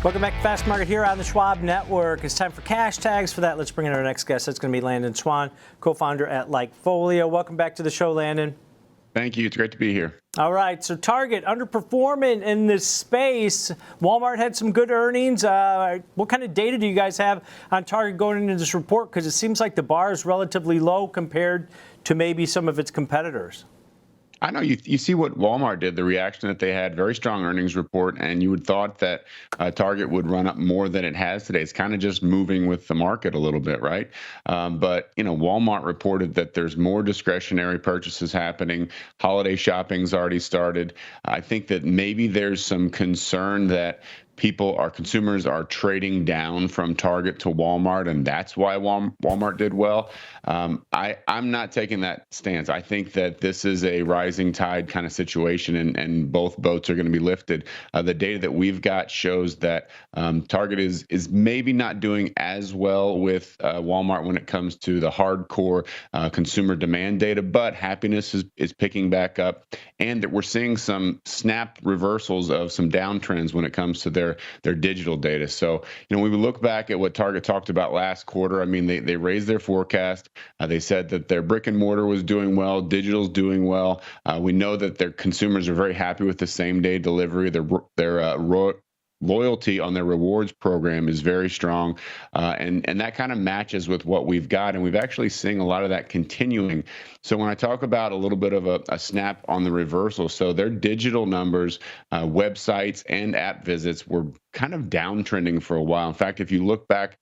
Welcome back to Fast Market here on the Schwab Network. It's time for cash tags. For that, let's bring in our next guest. That's going to be Landon Swan, co-founder at Likefolio. Welcome back to the show, Landon. Thank you. It's great to be here. All right. So Target underperforming in this space. Walmart had some good earnings. What kind of data do you guys have on Target going into this report? Because it seems like the bar is relatively low compared to maybe some of its competitors. I know you see what Walmart did, the reaction that they had, very strong earnings report, and you would thought that Target would run up more than it has today. It's kind of just moving with the market a little bit, right? But, Walmart reported that there's more discretionary purchases happening. Holiday shopping's already started. I think that maybe there's some concern that consumers are trading down from Target to Walmart, and that's why Walmart did well. I'm not taking that stance. I think that this is a rising tide kind of situation, and both boats are going to be lifted. The data that we've got shows that Target is maybe not doing as well with Walmart when it comes to the hardcore consumer demand data, but happiness is picking back up, and that we're seeing some snap reversals of some downtrends when it comes to their digital data. So, when we look back at what Target talked about last quarter, I mean, they raised their forecast. They said that their brick and mortar was doing well, digital's doing well. We know that their consumers are very happy with the same day delivery. Their loyalty on their rewards program is very strong, and that kind of matches with what we've got, and we've actually seen a lot of that continuing. So when I talk about a little bit of a snap on the reversal, so their digital numbers, websites and app visits were kind of downtrending for a while. In fact, if you look back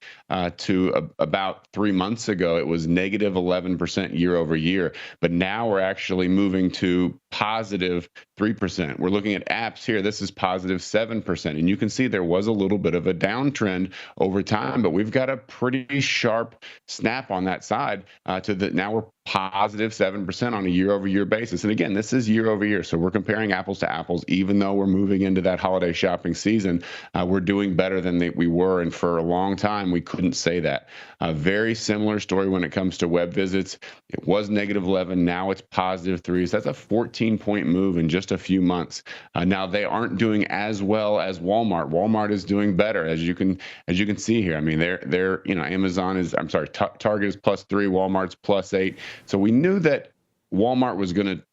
to about 3 months ago, it was negative 11% year over year, but now we're actually moving to positive 3%. We're looking at apps here. This is positive 7%. And you can see there was a little bit of a downtrend over time, but we've got a pretty sharp snap on that side now we're positive 7% on a year over year basis. And again, this is year over year. So we're comparing apples to apples, even though we're moving into that holiday shopping season. We're doing better than we were. And for a long time, we couldn't say that. A very similar story when it comes to web visits. It was negative 11. Now it's positive 3. So that's a 14-point move in just a few months. Now they aren't doing as well as Walmart. Walmart is doing better, as you can see here. I mean, Target is plus 3, Walmart's plus 8. So we knew that Walmart was going to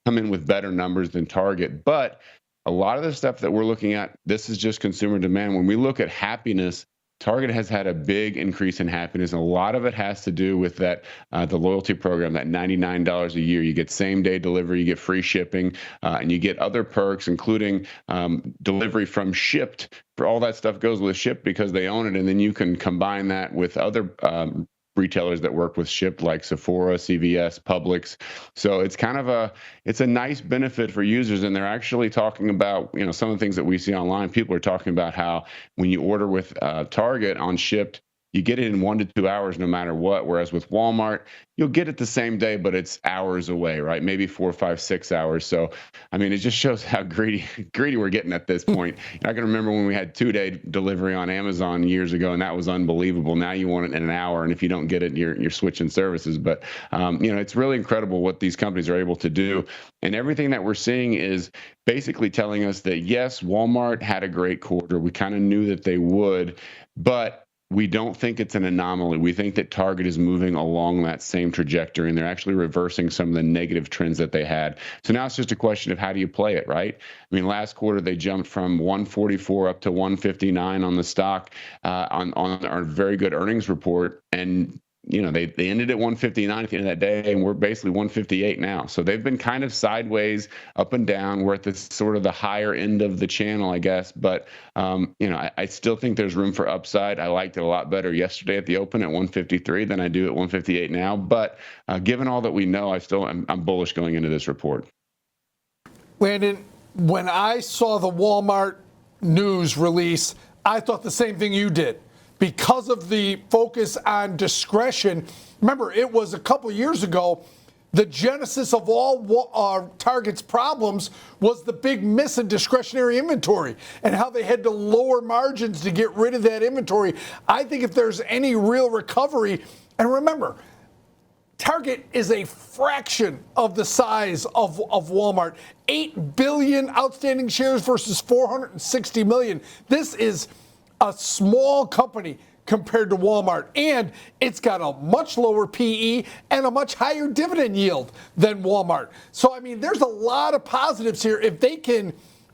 come in with better numbers than Target, but a lot of the stuff that we're looking at, this is just consumer demand. When we look at happiness, Target has had a big increase in happiness, and a lot of it has to do with that the loyalty program, that $99 a year. You get same-day delivery, you get free shipping, and you get other perks, including delivery from Shipt. For all that stuff goes with Shipt because they own it, and then you can combine that with other retailers that work with Shipt, like Sephora, CVS, Publix. So it's kind of a nice benefit for users, and they're actually talking about, some of the things that we see online. People are talking about how when you order with Target on Shipt, you get it in 1 to 2 hours no matter what, whereas with Walmart, you'll get it the same day, but it's hours away, right? Maybe 4, 5, 6 hours. So, I mean, it just shows how greedy we're getting at this point. I can remember when we had 2-day delivery on Amazon years ago, and that was unbelievable. Now you want it in an hour, and if you don't get it, you're switching services. But, it's really incredible what these companies are able to do. And everything that we're seeing is basically telling us that, yes, Walmart had a great quarter. We kind of knew that they would, but we don't think it's an anomaly. We think that Target is moving along that same trajectory, and they're actually reversing some of the negative trends that they had. So now it's just a question of how do you play it, right? I mean, last quarter they jumped from 144 up to 159 on the stock on our very good earnings report, and they ended at 159 at the end of that day, and we're basically 158 now. So they've been kind of sideways, up and down. We're at this sort of the higher end of the channel, I guess. But, I still think there's room for upside. I liked it a lot better yesterday at the open at 153 than I do at 158 now. But given all that we know, I'm bullish going into this report. Landon, when I saw the Walmart news release, I thought the same thing you did. Because of the focus on discretion, remember, it was a couple years ago, the genesis of all Target's problems was the big miss in discretionary inventory and how they had to lower margins to get rid of that inventory. I think if there's any real recovery, and remember, Target is a fraction of the size of Walmart. 8 billion outstanding shares versus 460 million. This is a small company compared to Walmart, and it's got a much lower PE and a much higher dividend yield than Walmart. So, I mean, there's a lot of positives here if they can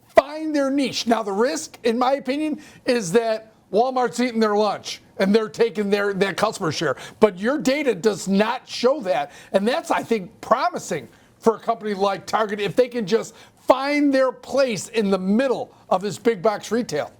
find their niche. Now, the risk, in my opinion, is that Walmart's eating their lunch and they're taking their customer share. But your data does not show that, and that's, I think, promising for a company like Target if they can just find their place in the middle of this big box retail.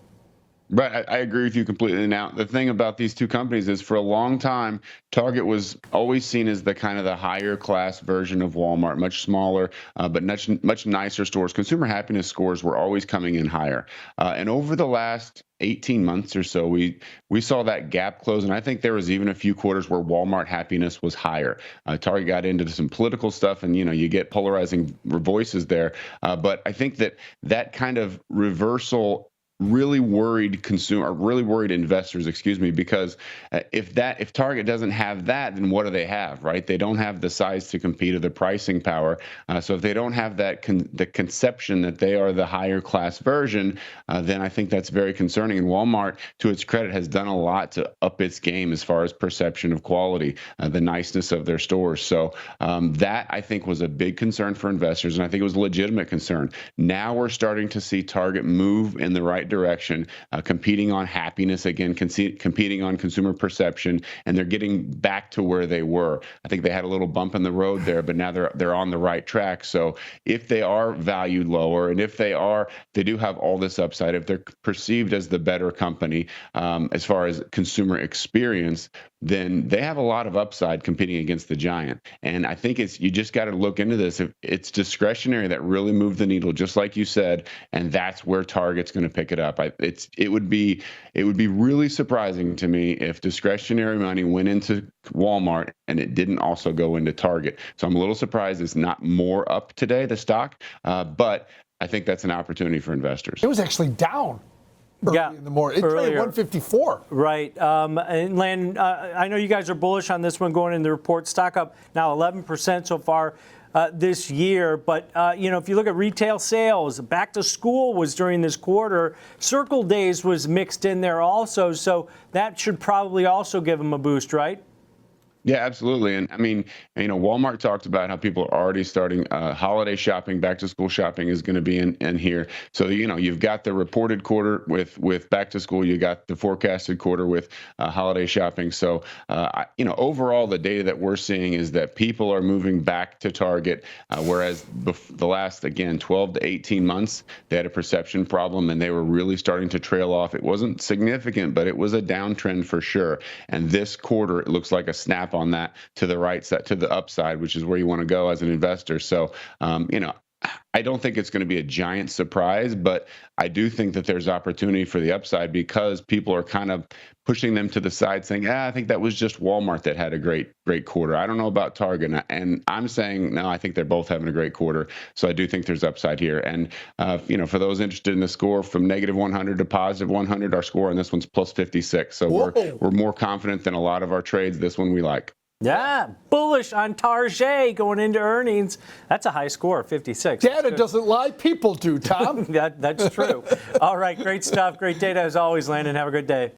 Right, I agree with you completely. Now, the thing about these two companies is for a long time, Target was always seen as the kind of the higher class version of Walmart, much smaller, but much nicer stores. Consumer happiness scores were always coming in higher. And over the last 18 months or so, we saw that gap close, and I think there was even a few quarters where Walmart happiness was higher. Target got into some political stuff, and you get polarizing voices there. But I think that kind of reversal really worried investors, because if Target doesn't have that, then what do they have, right? They don't have the size to compete or the pricing power. So if they don't have that the conception that they are the higher class version, then I think that's very concerning. And Walmart, to its credit, has done a lot to up its game as far as perception of quality, the niceness of their stores. So that, I think, was a big concern for investors, and I think it was a legitimate concern. Now we're starting to see Target move in the right direction, competing on happiness again, competing on consumer perception, and they're getting back to where they were. I think they had a little bump in the road there, but now they're on the right track. So if they are valued lower, and if they do have all this upside, if they're perceived as the better company as far as consumer experience, then they have a lot of upside competing against the giant. And I think you just got to look into this. If it's discretionary that really moved the needle, just like you said, and that's where Target's going to pick it up. It would be really surprising to me if discretionary money went into Walmart and it didn't also go into Target. So I'm a little surprised it's not more up today, the stock, but I think that's an opportunity for investors. It was actually down. In the morning. It traded 154. Right. And Landon, I know you guys are bullish on this one going in the report. Stock up now 11% so far this year. But, if you look at retail sales, back to school was during this quarter. Circle Days was mixed in there also. So that should probably also give them a boost, right? Yeah, absolutely. And I mean, Walmart talked about how people are already starting holiday shopping, back to school shopping is going to be in here. So, you've got the reported quarter with back to school, you got the forecasted quarter with holiday shopping. So, overall, the data that we're seeing is that people are moving back to Target, whereas the last, again, 12 to 18 months, they had a perception problem and they were really starting to trail off. It wasn't significant, but it was a downtrend for sure. And this quarter, it looks like a snap on that to the right side, to the upside, which is where you want to go as an investor. So, I don't think it's going to be a giant surprise, but I do think that there's opportunity for the upside because people are kind of pushing them to the side saying, I think that was just Walmart that had a great quarter. I don't know about Target. And I'm saying, no, I think they're both having a great quarter. So I do think there's upside here. And, for those interested in the score from -100 to +100, our score on this one's +56. So we're more confident than a lot of our trades. This one we like. Yeah, bullish on Target going into earnings. That's a high score, 56. Data doesn't lie, people do, Tom. That's true. All right, great stuff. Great data as always, Landon. Have a good day.